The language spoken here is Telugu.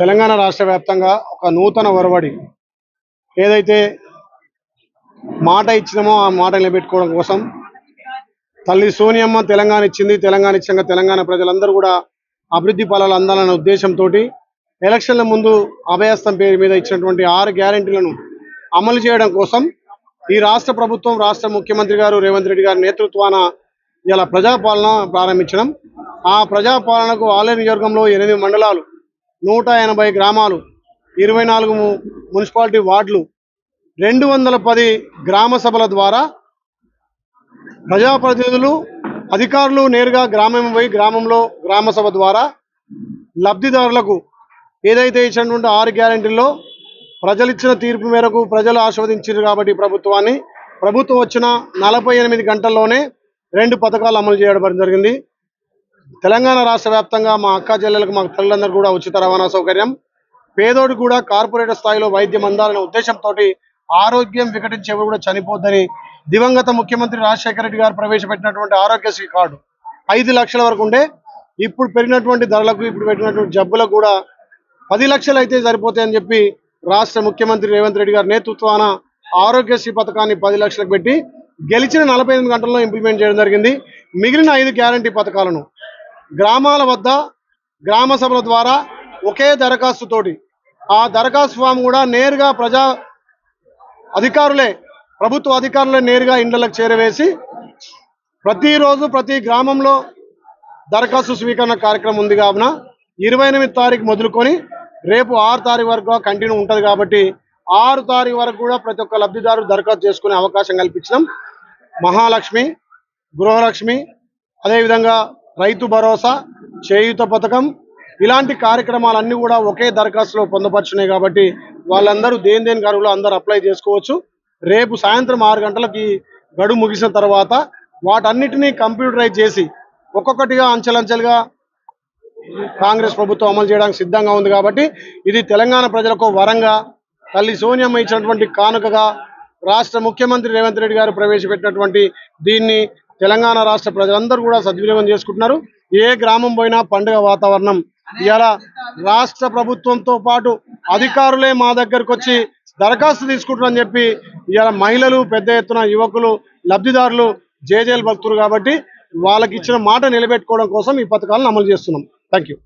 తెలంగాణ రాష్ట్ర వ్యాప్తంగా ఒక నూతన ఒరవడి ఏదైతే మాట ఇచ్చినామో ఆ మాట నిలబెట్టుకోవడం కోసం తల్లి సోనియమ్మ తెలంగాణ ఇచ్చింది. తెలంగాణ ఇచ్చాక తెలంగాణ ప్రజలందరూ కూడా అభివృద్ధి ఫలాలు అందాలన్న ఉద్దేశంతో ఎలక్షన్ల ముందు అభయస్థం పేరు మీద ఇచ్చినటువంటి 6 గ్యారెంటీలను అమలు చేయడం కోసం ఈ రాష్ట్ర ప్రభుత్వం, రాష్ట్ర ముఖ్యమంత్రి గారు రేవంత్ రెడ్డి గారి నేతృత్వాన ఇలా ప్రజాపాలన ప్రారంభించడం. ఆ ప్రజాపాలనకు ఆలేరు నియోజకవర్గంలో 8 మండలాలు, 180 గ్రామాలు, 24 మున్సిపాలిటీ వార్డులు, 210 గ్రామ సభల ద్వారా ప్రజాప్రతినిధులు, అధికారులు నేరుగా గ్రామం పోయి గ్రామంలో గ్రామ సభ ద్వారా లబ్ధిదారులకు ఏదైతే ఇచ్చినటువంటి 6 గ్యారెంటీల్లో ప్రజలు ఇచ్చిన తీర్పు మేరకు ప్రజలు ఆస్వాదించారు కాబట్టి ప్రభుత్వం వచ్చిన 48 గంటల్లోనే 2 పథకాలు అమలు చేయడం జరిగింది. తెలంగాణ రాష్ట్ర వ్యాప్తంగా మా అక్క చెల్లెలకు, మా తల్లులందరూ కూడా ఉచిత రవాణా సౌకర్యం, పేదోడు కూడా కార్పొరేట్ స్థాయిలో వైద్యం అందాలనే ఉద్దేశంతో ఆరోగ్యం వికటించి ఎవరు కూడా చనిపోద్దని దివంగత ముఖ్యమంత్రి రాజశేఖర రెడ్డి గారు ప్రవేశపెట్టినటువంటి ఆరోగ్యశ్రీ కార్డు 5 లక్షల వరకు ఉండే, ఇప్పుడు పెరిగినటువంటి ధరలకు, ఇప్పుడు పెట్టినటువంటి జబ్బులకు కూడా 10 లక్షలు అయితే సరిపోతాయని చెప్పి రాష్ట్ర ముఖ్యమంత్రి రేవంత్ రెడ్డి గారి నేతృత్వాన ఆరోగ్యశ్రీ పథకాన్ని 10 లక్షలకు పెట్టి గెలిచిన 48 గంటల్లో ఇంప్లిమెంట్ చేయడం జరిగింది. మిగిలిన 5 గ్యారంటీ పథకాలను గ్రామాల వద్ద గ్రామ సభల ద్వారా ఒకే దరఖాస్తుతోటి, ఆ దరఖాస్తు ఫామ్ కూడా నేరుగా ప్రభుత్వ అధికారులే నేరుగా ఇండ్లకు చేరవేసి ప్రతిరోజు ప్రతి గ్రామంలో దరఖాస్తు స్వీకరణ కార్యక్రమం ఉంది. కావున 28 తారీఖు మొదలుకొని రేపు 6 తారీఖు వరకు కంటిన్యూ ఉంటుంది కాబట్టి 6 తారీఖు వరకు కూడా ప్రతి ఒక్క లబ్ధిదారు దరఖాస్తు చేసుకునే అవకాశం కల్పించడం. మహాలక్ష్మి, గృహలక్ష్మి, అదేవిధంగా రైతు భరోసా, చేయూత పథకం ఇలాంటి కార్యక్రమాలన్నీ కూడా ఒకే దరఖాస్తులో పొందపరిచినాయి కాబట్టి వాళ్ళందరూ దేని గడువులో అందరూ అప్లై చేసుకోవచ్చు. రేపు సాయంత్రం 6 గంటలకి గడువు ముగిసిన తర్వాత వాటన్నిటినీ కంప్యూటరైజ్ చేసి ఒక్కొక్కటిగా అంచెలంచెలుగా కాంగ్రెస్ ప్రభుత్వం అమలు చేయడానికి సిద్ధంగా ఉంది. కాబట్టి ఇది తెలంగాణ ప్రజలకు వరంగా, తల్లి సోనియమ్మ ఇచ్చినటువంటి కానుకగా రాష్ట్ర ముఖ్యమంత్రి రేవంత్ రెడ్డి గారు ప్రవేశపెట్టినటువంటి దీన్ని తెలంగాణ రాష్ట్ర ప్రజలందరూ కూడా సద్వినియోగం చేసుకుంటున్నారు. ఏ గ్రామం పోయినా పండుగ వాతావరణం. ఇలా రాష్ట్ర ప్రభుత్వంతో పాటు అధికారులే మా దగ్గరకు వచ్చి దరఖాస్తు తీసుకుంటారని చెప్పి ఇలా మహిళలు, పెద్ద ఎత్తున యువకులు, లబ్ధిదారులు జేజేలు భక్తులు కాబట్టి వాళ్ళకి ఇచ్చిన మాట నిలబెట్టుకోవడం కోసం ఈ పథకాలను అమలు చేస్తున్నాం. Thank you.